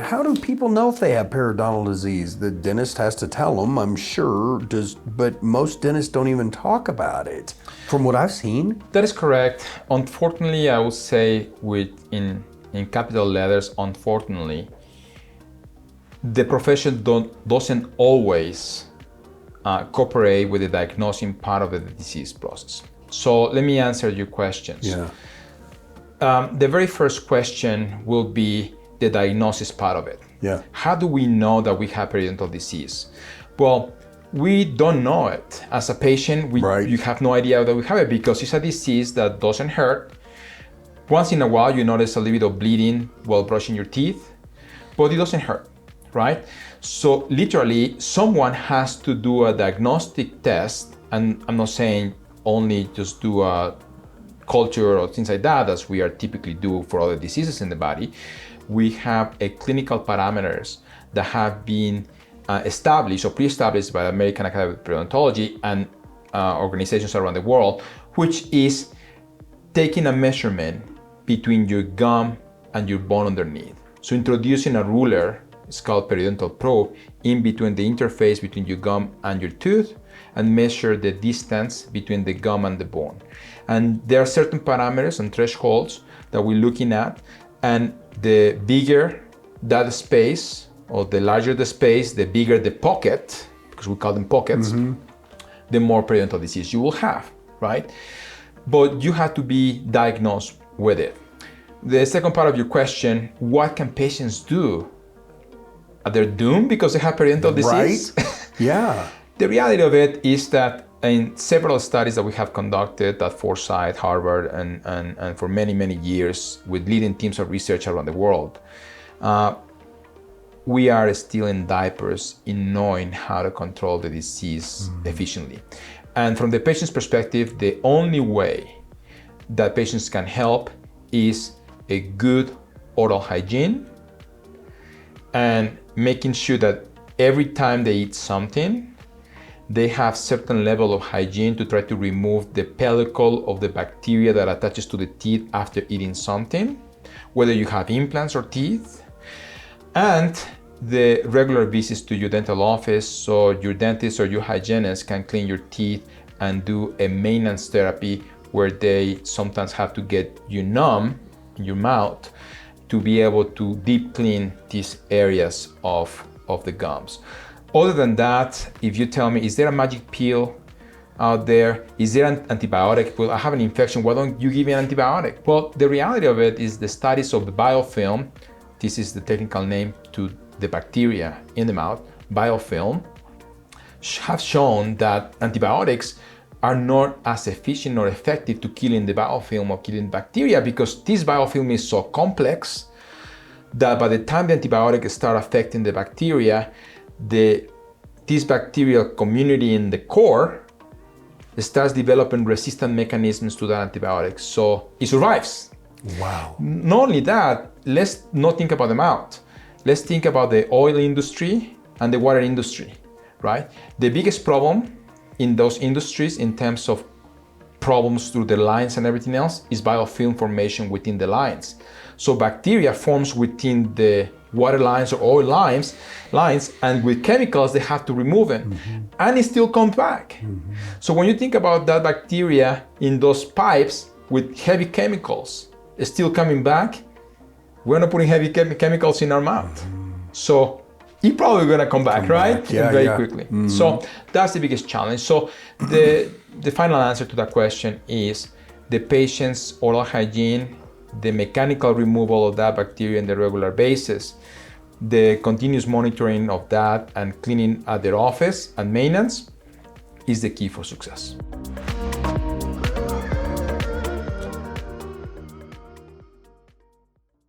how do people know if they have periodontal disease? The dentist has to tell them, I'm sure, but most dentists don't even talk about it, from what I've seen. That is correct. Unfortunately, I would say in capital letters, unfortunately, the profession doesn't always cooperate with the diagnosing part of the disease process. So let me answer your questions. Yeah. The very first question will be the diagnosis part of it. Yeah. How do we know that we have periodontal disease? Well, we don't know it. As a patient, you have no idea that we have it because it's a disease that doesn't hurt. Once in a while, you notice a little bit of bleeding while brushing your teeth, but it doesn't hurt, right? So literally, someone has to do a diagnostic test, and I'm not saying only just do a culture or things like that, as we are typically do for other diseases in the body. We have a clinical parameters that have been established or pre-established by the American Academy of Periodontology and organizations around the world, which is taking a measurement between your gum and your bone underneath. So introducing a ruler, it's called periodontal probe, in between the interface between your gum and your tooth, and measure the distance between the gum and the bone. And there are certain parameters and thresholds that we're looking at, and the bigger that space, or the larger the space, the bigger the pocket, because we call them pockets, the more periodontal disease you will have, right? But you have to be diagnosed with it. The second part of your question, what can patients do? Are they doomed because they have periodontal disease? Right? Yeah. The reality of it is that in several studies that we have conducted at Forsyth, Harvard, and for many, many years with leading teams of research around the world, we are still in diapers in knowing how to control the disease efficiently. And from the patient's perspective, the only way that patients can help is a good oral hygiene and making sure that every time they eat something, they have certain level of hygiene to try to remove the pellicle of the bacteria that attaches to the teeth after eating something, whether you have implants or teeth, and the regular visits to your dental office so your dentist or your hygienist can clean your teeth and do a maintenance therapy where they sometimes have to get you numb in your mouth to be able to deep clean these areas of the gums. Other than that, if you tell me, is there a magic pill out there? Is there an antibiotic? Well, I have an infection, why don't you give me an antibiotic? Well, the reality of it is the studies of the biofilm, this is the technical name to the bacteria in the mouth, biofilm, have shown that antibiotics are not as efficient or effective to killing the biofilm or killing bacteria because this biofilm is so complex that by the time the antibiotics start affecting the bacteria, this bacterial community in the core starts developing resistant mechanisms to that antibiotic, so it survives. Wow. Not only that, let's not think about the mouth. Let's think about the oil industry and the water industry, right? The biggest problem in those industries in terms of problems through the lines and everything else is biofilm formation within the lines. So bacteria forms within the water lines or oil lines, and with chemicals they have to remove it, and it still comes back. So when you think about that bacteria in those pipes with heavy chemicals, it's still coming back. We're not putting heavy chemicals in our mouth, so it's probably gonna come back, right? Yeah, very quickly. So that's the biggest challenge. So the final answer to that question is the patient's oral hygiene, the mechanical removal of that bacteria on the regular basis, the continuous monitoring of that and cleaning at their office and maintenance is the key for success.